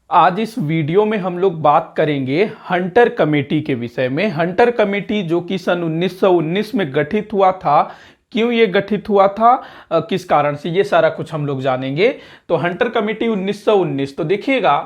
आज इस वीडियो में हम लोग बात करेंगे हंटर कमेटी के विषय में। हंटर कमेटी जो कि सन 1919 में गठित हुआ था, क्यों ये गठित हुआ था, किस कारण से, ये सारा कुछ हम लोग जानेंगे। तो हंटर कमेटी 1919, तो देखिएगा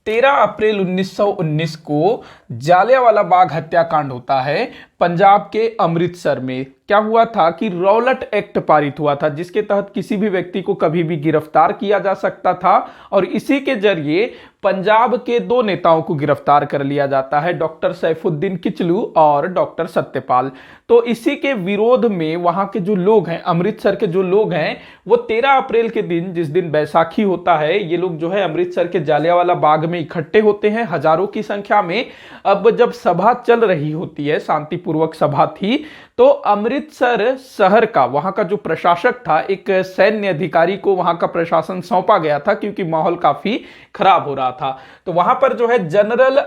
13 अप्रैल 1919 को जालियांवाला बाग हत्याकांड होता है पंजाब के अमृतसर में। क्या हुआ था कि रॉलेट एक्ट पारित हुआ था, जिसके तहत किसी भी व्यक्ति को कभी भी गिरफ्तार किया जा सकता था और इसी के जरिए पंजाब के दो नेताओं को गिरफ्तार कर लिया जाता है, डॉक्टर सैफुद्दीन किचलू और डॉक्टर सत्यपाल। तो इसी के विरोध में वहां के जो लोग हैं, अमृतसर के जो लोग हैं, वो 13 अप्रैल के दिन, जिस दिन बैसाखी होता है, ये लोग जो है अमृतसर के जालियांवाला बाग में इकट्ठे होते हैं हजारों की संख्या में। अब जब सभा चल रही होती है, शांतिपूर्वक सभा थी, तो अमृतसर शहर का, वहां का जो प्रशासक था, एक सैन्य अधिकारी को वहां का प्रशासन सौंपा गया था क्योंकि माहौल काफी खराब हो रहा था। तो वहां पर जो है जनरल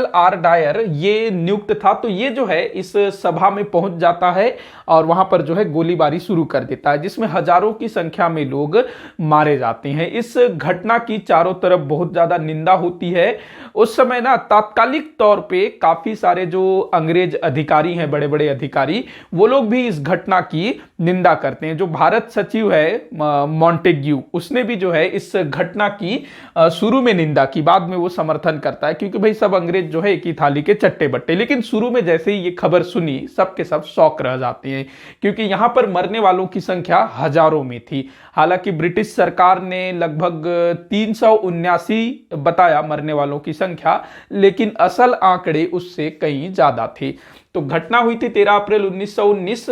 आर डायर ये नियुक्त था। तो ये जो है इस सभा में पहुंच जाता है और वहां पर जो है गोलीबारी शुरू कर देता है, जिसमें हजारों की संख्या में लोग मारे जाते हैं। इस घटना की चारों तरफ बहुत ज्यादा निंदा होती है। उस समय ना तात्कालिक तौर पे काफी सारे जो अंग्रेज अधिकारी हैं, बड़े बड़े अधिकारी, वो लोग भी इस घटना की निंदा करते हैं। जो भारत सचिव है मॉन्टेग्यू, उसने भी जो है इस घटना की शुरू में निंदा की, बाद में वो समर्थन करता है क्योंकि भाई सब अंग्रेज जो है एक ही थाली के चट्टे बट्टे। लेकिन शुरू में जैसे ही ये खबर सुनी, सब के सब शौक रह जाते हैं क्योंकि यहां पर मरने वालों की संख्या हजारों में थी। हालांकि ब्रिटिश सरकार ने लगभग 379 बताया मरने वालों की संख्या, लेकिन असल आंकड़े उससे कहीं ज्यादा थे। तो घटना हुई थी 13 अप्रैल 1919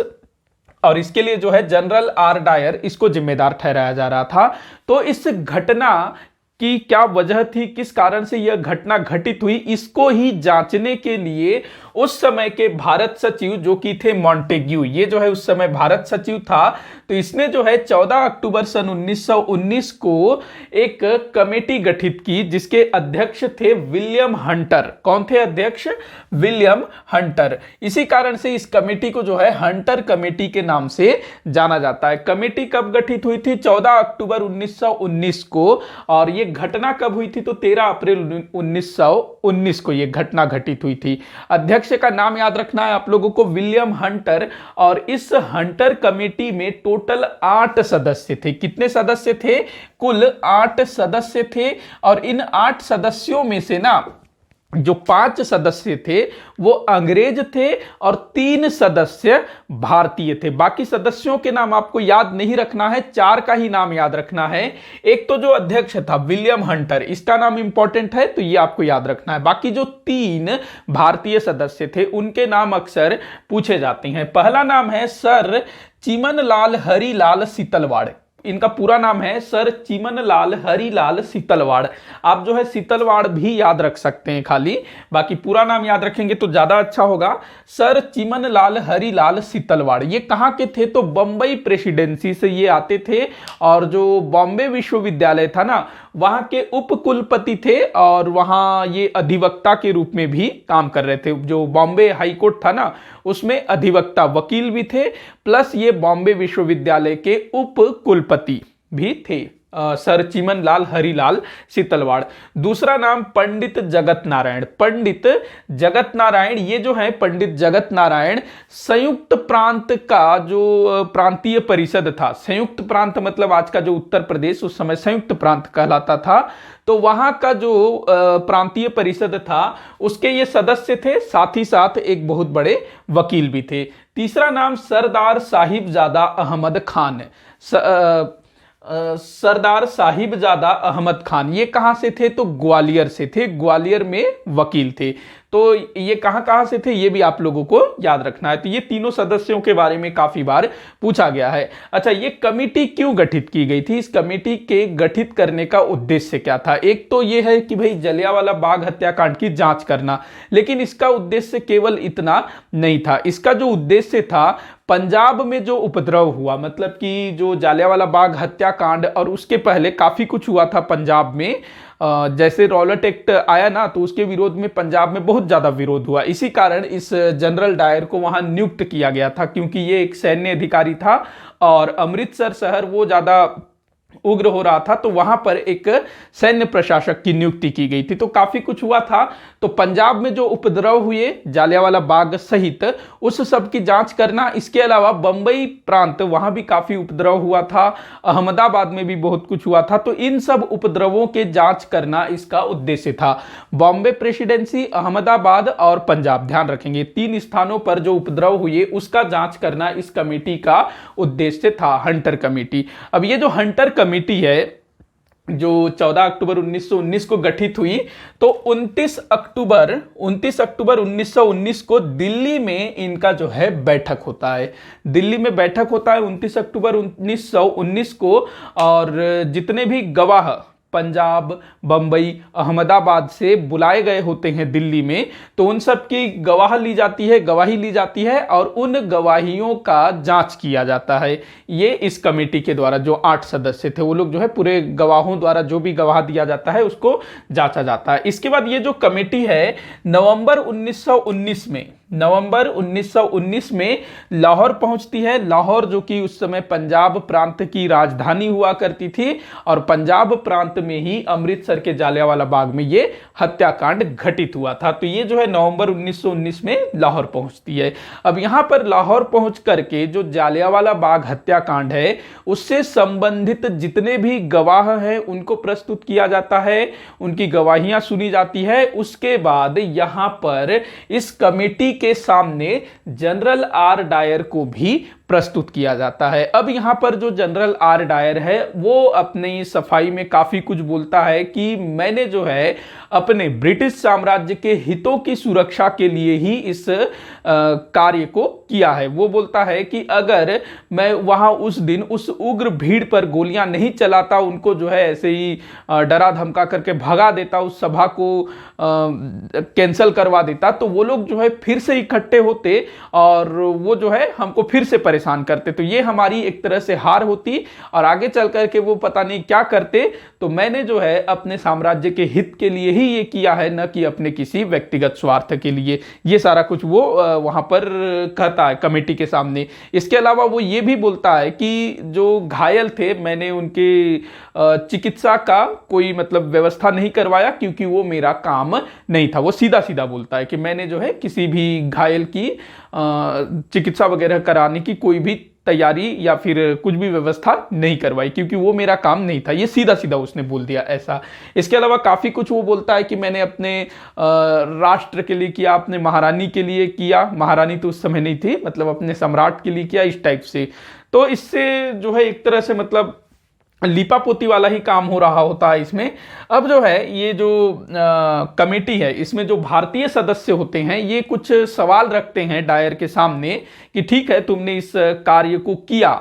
और इसके लिए जो है जनरल आर डायर इसको जिम्मेदार ठहराया जा रहा था। तो इस घटना की क्या वजह थी, किस कारण से यह घटना घटित हुई, इसको ही जांचने के लिए उस समय के भारत सचिव जो कि थे मॉन्टेग्यू, ये जो है उस समय भारत सचिव था, तो इसने जो है 14 अक्टूबर सन 1919 को एक कमेटी गठित की जिसके अध्यक्ष थे विलियम हंटर। कौन थे अध्यक्ष? William Hunter. इसी कारण से इस कमेटी को जो है हंटर कमेटी के नाम से जाना जाता है। कमेटी कब गठित हुई थी? 14 अक्टूबर 1919 को। और ये घटना कब हुई थी? तो 13 अप्रैल 1919 को ये घटना घटित हुई थी। अध्यक्ष का नाम याद रखना है आप लोगों को, विलियम हंटर। और इस हंटर कमेटी में टोटल 8 सदस्य थे। कितने सदस्य थे? कुल 8 सदस्य थे। और इन 8 सदस्यों में से ना जो 5 सदस्य थे वो अंग्रेज थे और 3 सदस्य भारतीय थे। बाकी सदस्यों के नाम आपको याद नहीं रखना है, 4 का ही नाम याद रखना है। एक तो जो अध्यक्ष था विलियम हंटर, इसका नाम इंपॉर्टेंट है तो ये आपको याद रखना है। बाकी जो 3 भारतीय सदस्य थे उनके नाम अक्सर पूछे जाते हैं। पहला नाम है सर चिमनलाल हरिलाल सीतलवाड़। इनका पूरा नाम है सर चिमनलाल हरिलाल सीतलवाड़। आप जो है सीतलवाड़ भी याद रख सकते हैं खाली, बाकी पूरा नाम याद रखेंगे तो ज्यादा अच्छा होगा। सर चिमनलाल हरिलाल सीतलवाड़ ये कहाँ के थे? तो बंबई प्रेसिडेंसी से ये आते थे और जो बॉम्बे विश्वविद्यालय था ना, वहां के उप कुलपति थे और वहां ये अधिवक्ता के रूप में भी काम कर रहे थे। जो बॉम्बे हाईकोर्ट था ना, उसमें अधिवक्ता, वकील भी थे, प्लस ये बॉम्बे विश्वविद्यालय के उप कुलपति भी थे। सर चिमनलाल हरिलाल सीतलवाड़। दूसरा नाम पंडित जगत नारायण। पंडित जगत नारायण ये जो है, पंडित जगत नारायण संयुक्त प्रांत का जो प्रांतीय परिषद था, संयुक्त प्रांत मतलब आज का जो उत्तर प्रदेश, उस समय संयुक्त प्रांत कहलाता था, तो वहां का जो प्रांतीय परिषद था उसके ये सदस्य थे, साथ ही साथ एक बहुत बड़े वकील भी थे। तीसरा नाम सरदार साहिबजादा अहमद खान। सरदार साहिबजादा अहमद खान ये कहां से थे? तो ग्वालियर से थे, ग्वालियर में वकील थे। तो ये कहां से थे ये भी आप लोगों को याद रखना है। तो ये तीनों सदस्यों के बारे में काफी बार पूछा गया है। अच्छा, ये कमेटी क्यों गठित की गई थी? इस कमेटी के गठित करने का उद्देश्य क्या था? एक तो ये है कि भाई जलियांवाला बाग हत्याकांड की जांच करना, लेकिन इसका उद्देश्य केवल इतना नहीं था। इसका जो उद्देश्य था, पंजाब में जो उपद्रव हुआ, मतलब कि जो जलियांवाला बाग हत्याकांड और उसके पहले काफी कुछ हुआ था पंजाब में, जैसे रॉलेट एक्ट आया ना, तो उसके विरोध में पंजाब में बहुत ज्यादा विरोध हुआ। इसी कारण इस जनरल डायर को वहां नियुक्त किया गया था, क्योंकि ये एक सैन्य अधिकारी था और अमृतसर शहर वो ज्यादा उग्र हो रहा था, तो वहां पर एक सैन्य प्रशासक की नियुक्ति की गई थी। तो काफी कुछ हुआ था। तो पंजाब में जो उपद्रव हुए जालियांवाला बाग सहित, उस सब की जांच करना। इसके अलावा बंबई प्रांत, वहां भी काफी उपद्रव हुआ था, अहमदाबाद में भी बहुत कुछ हुआ था। तो इन सब उपद्रवों के जांच करना इसका उद्देश्य था। बॉम्बे प्रेसिडेंसी, अहमदाबाद और पंजाब, ध्यान रखेंगे, 3 स्थानों पर जो उपद्रव हुए उसका जांच करना इस कमेटी का उद्देश्य था, हंटर कमेटी। अब ये जो हंटर कमेटी है जो 14 अक्टूबर 1919 को गठित हुई, तो 29 अक्टूबर 1919 को दिल्ली में इनका जो है बैठक होता है। दिल्ली में बैठक होता है 29 अक्टूबर 1919 को। और जितने भी गवाह पंजाब, बंबई, अहमदाबाद से बुलाए गए होते हैं दिल्ली में, तो उन सब की गवाही ली जाती है और उन गवाहियों का जांच किया जाता है। ये इस कमेटी के द्वारा, जो 8 सदस्य थे वो लोग जो है पूरे गवाहों द्वारा जो भी गवाह दिया जाता है उसको जांचा जाता है। इसके बाद ये जो कमेटी है नवंबर 1919 में लाहौर पहुंचती है। लाहौर जो कि उस समय पंजाब प्रांत की राजधानी हुआ करती थी, और पंजाब प्रांत में ही अमृतसर के जालियांवाला बाग में ये हत्याकांड घटित हुआ था। तो ये जो है नवंबर 1919 में लाहौर पहुंचती है। अब यहां पर लाहौर पहुंच करके जो जालियांवाला बाग हत्याकांड है उससे संबंधित जितने भी गवाह हैं उनको प्रस्तुत किया जाता है, उनकी गवाहियां सुनी जाती है। उसके बाद यहां पर इस कमेटी के सामने जनरल आर डायर को भी प्रस्तुत किया जाता है। अब यहां पर जो जनरल आर डायर है वो अपनी सफाई में काफी कुछ बोलता है कि मैंने जो है अपने ब्रिटिश साम्राज्य के हितों की सुरक्षा के लिए ही इस कार्य को किया है। वो बोलता है कि अगर मैं वहां उस दिन उस उग्र भीड़ पर गोलियां नहीं चलाता, उनको जो है ऐसे ही डरा धमका करके भगा देता, उस सभा को कैंसिल करवा देता, तो वो लोग जो है फिर से इकट्ठे होते और वो जो है हमको फिर से परेशान करते। तो ये हमारी एक तरह से हार होती और आगे चल करके वो पता नहीं क्या करते। तो मैंने जो है अपने साम्राज्य के हित के लिए ही ये किया है, न कि अपने किसी व्यक्तिगत स्वार्थ के लिए। ये सारा कुछ वो वहां पर कहता है कमेटी के सामने। इसके अलावा वो ये भी बोलता है कि जो घायल थे मैंने उनके चिकित्सा का कोई मतलब व्यवस्था नहीं करवाया, क्योंकि वो मेरा काम नहीं था। वो सीधा सीधा बोलता है कि मैंने जो है किसी भी घायल की चिकित्सा वगैरह कराने की कोई भी तैयारी या फिर कुछ भी व्यवस्था नहीं करवाई, क्योंकि वो मेरा काम नहीं था। ये सीधा सीधा उसने बोल दिया ऐसा। इसके अलावा काफी कुछ वो बोलता है कि मैंने अपने राष्ट्र के लिए किया, अपने महारानी के लिए किया। महारानी तो उस समय नहीं थी, मतलब अपने सम्राट के लिए किया, इस टाइप से। तो इससे जो है एक तरह से मतलब लीपापोती वाला ही काम हो रहा होता है इसमें। अब जो है ये जो कमेटी है इसमें जो भारतीय सदस्य होते हैं ये कुछ सवाल रखते हैं डायर के सामने कि ठीक है तुमने इस कार्य को किया,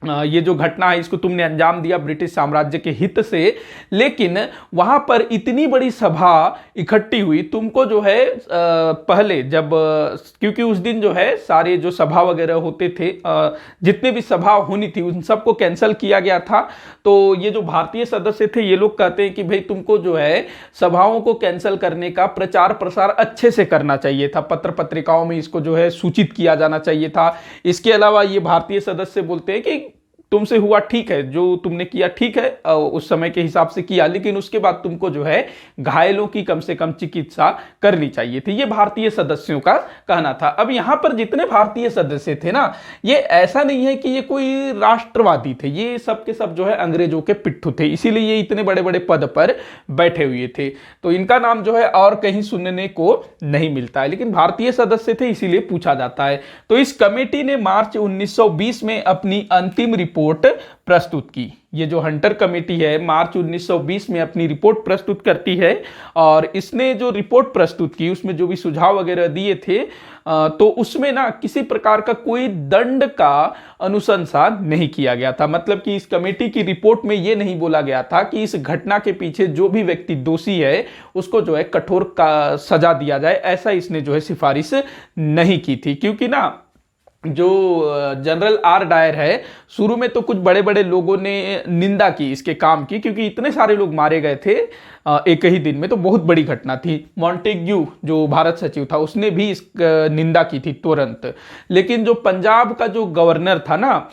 ये जो घटना है इसको तुमने अंजाम दिया ब्रिटिश साम्राज्य के हित से, लेकिन वहां पर इतनी बड़ी सभा इकट्ठी हुई, तुमको जो है पहले जब, क्योंकि उस दिन जो है सारे जो सभा वगैरह होते थे, जितने भी सभा होनी थी उन सबको कैंसिल किया गया था। तो ये जो भारतीय सदस्य थे ये लोग कहते हैं कि भाई तुमको जो है सभाओं को कैंसिल करने का प्रचार प्रसार अच्छे से करना चाहिए था, पत्र पत्रिकाओं में इसको जो है सूचित किया जाना चाहिए था। इसके अलावा ये भारतीय सदस्य बोलते हैं कि तुमसे हुआ ठीक है, जो तुमने किया ठीक है, उस समय के हिसाब से किया, लेकिन उसके बाद तुमको जो है घायलों की कम से कम चिकित्सा करनी चाहिए थी। ये भारतीय सदस्यों का कहना था। अब यहां पर जितने भारतीय सदस्य थे ना, ये ऐसा नहीं है कि ये कोई राष्ट्रवादी थे, ये सब के सब जो है अंग्रेजों के पिट्ठू थे, इसीलिए ये इतने बड़े बड़े पद पर बैठे हुए थे। तो इनका नाम जो है और कहीं सुनने को नहीं मिलता है, लेकिन भारतीय सदस्य थे इसीलिए पूछा जाता है। तो इस कमेटी ने मार्च 1920 में अपनी अंतिम रिपोर्ट प्रस्तुत की। ये जो हंटर कमेटी है मार्च 1920 में अपनी रिपोर्ट प्रस्तुत करती है, और इसने जो रिपोर्ट प्रस्तुत की उसमें जो भी सुझाव वगैरह दिए थे, तो उसमें ना किसी प्रकार का कोई दंड का अनुशंसा नहीं किया गया था। मतलब कि इस कमेटी की रिपोर्ट में यह नहीं बोला गया था कि इस घटना के पीछे जो भी व्यक्ति दोषी है उसको जो है कठोर का सजा दिया जाए, ऐसा इसने जो है सिफारिश नहीं की थी। क्योंकि ना जो जनरल आर डायर है, शुरू में तो कुछ बड़े बड़े लोगों ने निंदा की इसके काम की, क्योंकि इतने सारे लोग मारे गए थे एक ही दिन में, तो बहुत बड़ी घटना थी। मॉन्टेग्यू जो भारत सचिव था उसने भी इस निंदा की थी तुरंत। लेकिन जो पंजाब का जो गवर्नर था ना,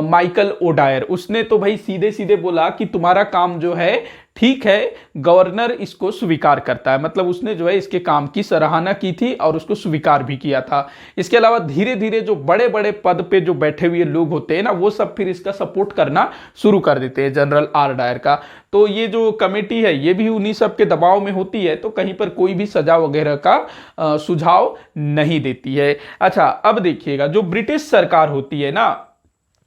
माइकल ओडायर, उसने तो भाई सीधे सीधे बोला कि तुम्हारा काम जो है ठीक है, गवर्नर इसको स्वीकार करता है। मतलब उसने जो है इसके काम की सराहना की थी और उसको स्वीकार भी किया था। इसके अलावा धीरे धीरे जो बड़े बड़े पद पे जो बैठे हुए लोग होते हैं ना, वो सब फिर इसका सपोर्ट करना शुरू कर देते हैं जनरल आर डायर का। तो ये जो कमेटी है ये भी उन्हीं सब के दबाव में होती है, तो कहीं पर कोई भी सजा वगैरह का सुझाव नहीं देती है। अच्छा, अब देखिएगा, जो ब्रिटिश सरकार होती है ना,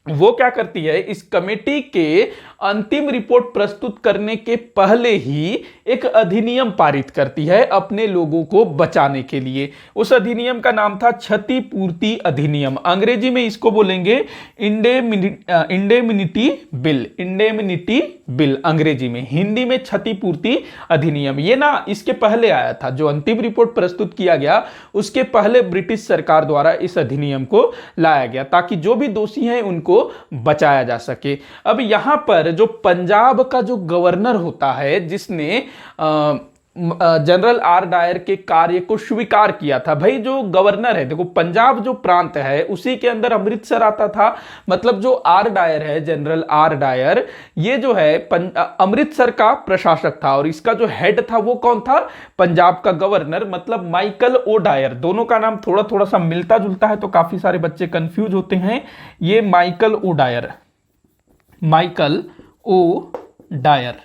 वो क्या करती है, इस कमेटी के अंतिम रिपोर्ट प्रस्तुत करने के पहले ही एक अधिनियम पारित करती है अपने लोगों को बचाने के लिए। उस अधिनियम का नाम था क्षतिपूर्ति अधिनियम। अंग्रेजी में इसको बोलेंगे इंडेमिनिटी बिल। इंडेमिनिटी बिल अंग्रेजी में, हिंदी में क्षतिपूर्ति अधिनियम। ये ना इसके पहले आया था, जो अंतिम रिपोर्ट प्रस्तुत किया गया उसके पहले ब्रिटिश सरकार द्वारा इस अधिनियम को लाया गया, ताकि जो भी दोषी हैं उनको बचाया जा सके। अब यहां पर जो पंजाब का जो गवर्नर होता है, जिसने जनरल आर डायर के कार्य को स्वीकार किया था, भाई जो गवर्नर है, देखो पंजाब जो प्रांत है उसी के अंदर अमृतसर आता था। मतलब जो आर डायर है, जनरल आर डायर, ये जो है अमृतसर का प्रशासक था, और इसका जो हेड था वो कौन था, पंजाब का गवर्नर, मतलब माइकल ओ डायर। दोनों का नाम थोड़ा थोड़ा सा मिलता जुलता है, तो काफी सारे बच्चे कंफ्यूज होते हैं। ये Michael O Dyer, Michael O Dyer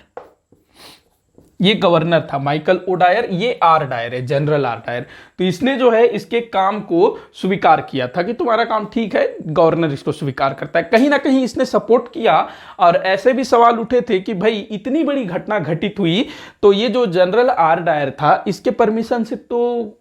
ये गवर्नर था, माइकल ओ डायर। ये आर डायर है, जनरल आर डायर। तो इसने जो है इसके काम को स्वीकार किया था कि तुम्हारा काम ठीक है, गवर्नर इसको स्वीकार करता है। कहीं ना कहीं इसने सपोर्ट किया, और ऐसे भी सवाल उठे थे कि भाई इतनी बड़ी घटना घटित हुई, तो ये जो जनरल आर डायर था इसके परमिशन से तो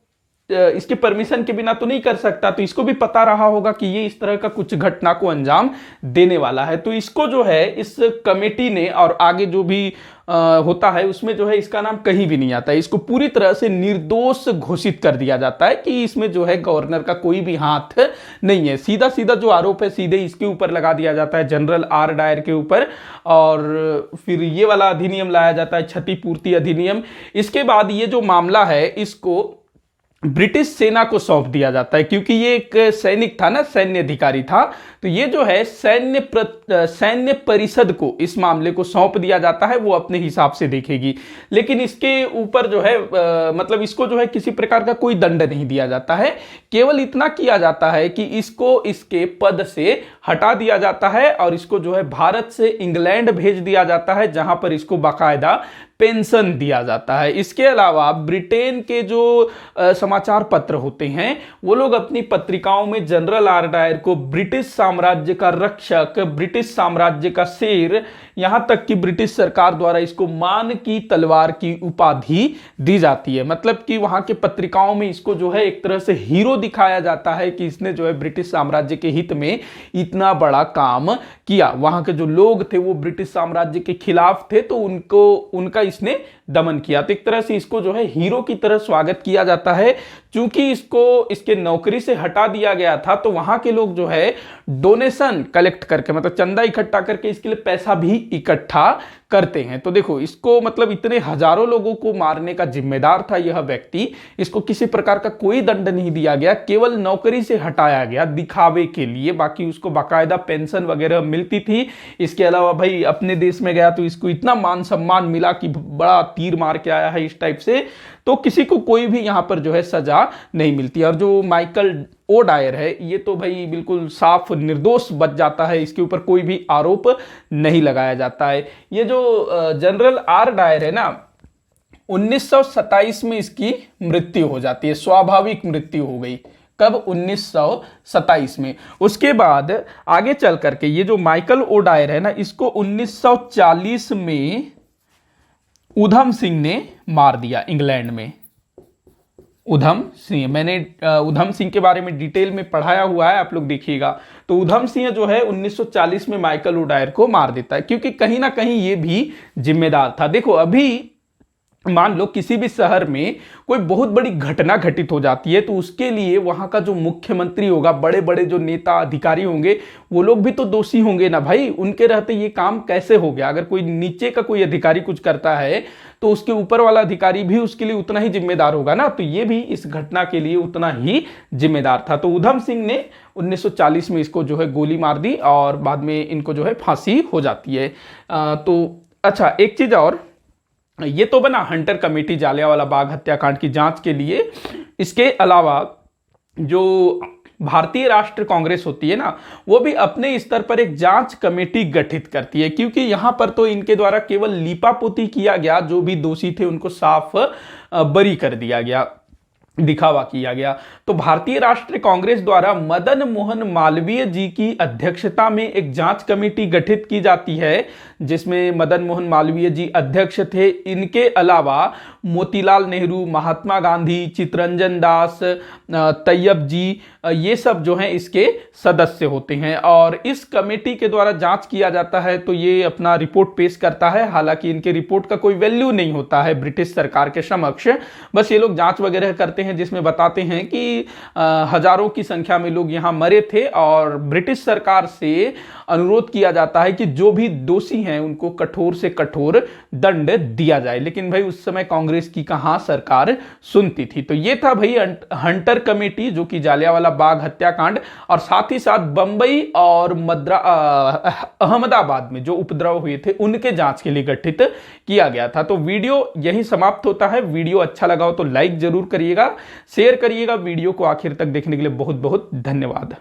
इसके परमिशन के बिना तो नहीं कर सकता, तो इसको भी पता रहा होगा कि ये इस तरह का कुछ घटना को अंजाम देने वाला है। तो इसको जो है इस कमेटी ने, और आगे जो भी होता है उसमें जो है इसका नाम कहीं भी नहीं आता है। इसको पूरी तरह से निर्दोष घोषित कर दिया जाता है कि इसमें जो है गवर्नर का कोई भी हाथ नहीं है। सीधा सीधा जो आरोप है सीधे इसके ऊपर लगा दिया जाता है, जनरल आर डायर के ऊपर। और फिर ये वाला अधिनियम लाया जाता है, क्षतिपूर्ति अधिनियम। इसके बाद ये जो मामला है इसको ब्रिटिश सेना को सौंप दिया जाता है, क्योंकि ये एक सैनिक था ना, सैन्य अधिकारी था। तो ये जो है सैन्य परिषद को इस मामले को सौंप दिया जाता है, वो अपने हिसाब से देखेगी। लेकिन इसके ऊपर जो है मतलब इसको जो है किसी प्रकार का कोई दंड नहीं दिया जाता है। केवल इतना किया जाता है कि इसको इसके पद से हटा दिया जाता है, और इसको जो है भारत से इंग्लैंड भेज दिया जाता है, जहां पर इसको बाकायदा पेंशन दिया जाता है। इसके अलावा ब्रिटेन के जो समाचार पत्र होते हैं, वो लोग अपनी पत्रिकाओं में जनरल आर डायर को ब्रिटिश साम्राज्य का रक्षक, ब्रिटिश साम्राज्य का शेर, यहां तक कि ब्रिटिश सरकार द्वारा इसको मान की तलवार की उपाधि दी जाती है। मतलब कि वहां के पत्रिकाओं में इसको जो है एक तरह से हीरो दिखाया जाता है कि इसने जो है ब्रिटिश साम्राज्य के हित में इतना बड़ा काम किया। वहां के जो लोग थे वो ब्रिटिश साम्राज्य के खिलाफ थे, तो उनका इसने दमन किया। तो एक तरह से इसको जो है हीरो की तरह स्वागत किया जाता है। चूंकि इसको इसके नौकरी से हटा दिया गया था, तो वहां के लोग जो है डोनेशन कलेक्ट करके, मतलब चंदा इकट्ठा करके इसके लिए पैसा भी इकट्ठा करते हैं। तो देखो इसको, मतलब इतने हजारों लोगों को मारने का जिम्मेदार था यह व्यक्ति, इसको किसी प्रकार का कोई दंड नहीं दिया गया, केवल नौकरी से हटाया गया दिखावे के लिए। बाकी उसको बाकायदा पेंशन वगैरह मिलती थी। इसके अलावा भाई अपने देश में गया तो इसको इतना मान सम्मान मिला कि बड़ा तीर मार के आया है, इस टाइप से। तो किसी को कोई भी यहां पर जो है सजा नहीं मिलती। और जो माइकल ओ डायर है, ये तो भाई बिल्कुल साफ निर्दोष बच जाता है, इसके ऊपर कोई भी आरोप नहीं लगाया जाता है। ये जो जनरल आर डायर है ना, 1927 में इसकी मृत्यु हो जाती है, स्वाभाविक मृत्यु हो गई। कब? 1927 में। उसके बाद आगे चल करके ये जो माइकल ओ डायर है ना, इसको 1940 में उधम सिंह ने मार दिया इंग्लैंड में। उधम सिंह, मैंने उधम सिंह के बारे में डिटेल में पढ़ाया हुआ है, आप लोग देखिएगा। तो उधम सिंह जो है 1940 में माइकल ओ डायर को मार देता है, क्योंकि कहीं ना कहीं ये भी जिम्मेदार था। देखो अभी मान लो किसी भी शहर में कोई बहुत बड़ी घटना घटित हो जाती है, तो उसके लिए वहां का जो मुख्यमंत्री होगा, बड़े बड़े जो नेता अधिकारी होंगे, वो लोग भी तो दोषी होंगे ना भाई। उनके रहते ये काम कैसे हो गया? अगर कोई नीचे का कोई अधिकारी कुछ करता है तो उसके ऊपर वाला अधिकारी भी उसके लिए उतना ही जिम्मेदार होगा ना। तो ये भी इस घटना के लिए उतना ही जिम्मेदार था। तो उधम सिंह ने 1940 में इसको जो है गोली मार दी और बाद में इनको जो है फांसी हो जाती है। तो अच्छा, एक चीज और, ये तो बना हंटर कमेटी जालियांवाला बाग हत्याकांड की जांच के लिए। इसके अलावा जो भारतीय राष्ट्रीय कांग्रेस होती है ना, वो भी अपने स्तर पर एक जांच कमेटी गठित करती है, क्योंकि यहां पर तो इनके द्वारा केवल लीपापोती किया गया, जो भी दोषी थे उनको साफ बरी कर दिया गया, दिखावा किया गया। तो भारतीय राष्ट्रीय कांग्रेस द्वारा मदन मोहन मालवीय जी की अध्यक्षता में एक जांच कमेटी गठित की जाती है, जिसमें मदन मोहन मालवीय जी अध्यक्ष थे। इनके अलावा मोतीलाल नेहरू, महात्मा गांधी, चित्तरंजन दास, तैयब जी, ये सब जो हैं इसके सदस्य होते हैं। और इस कमेटी के द्वारा जांच किया जाता है, तो ये अपना रिपोर्ट पेश करता है। हालांकि इनके रिपोर्ट का कोई वैल्यू नहीं होता है ब्रिटिश सरकार के समक्ष, बस ये लोग जांच वगैरह करते हैं, जिसमें बताते हैं कि हजारों की संख्या में लोग यहां मरे थे। और ब्रिटिश सरकार से अनुरोध किया जाता है कि जो भी दोषी हैं उनको कठोर से कठोर दंड दिया जाए। लेकिन भाई उस समय कांग्रेस की कहां सरकार सुनती थी। तो ये था भाई हंटर कमेटी, जो कि जालियांवाला बाग हत्याकांड और साथ ही साथ बंबई और अहमदाबाद में जो उपद्रव हुए थे उनके जांच के लिए गठित किया गया था। तो वीडियो यही समाप्त होता है। वीडियो अच्छा लगा हो तो लाइक जरूर करिएगा, शेयर करिएगा। वीडियो को आखिर तक देखने के लिए बहुत बहुत धन्यवाद।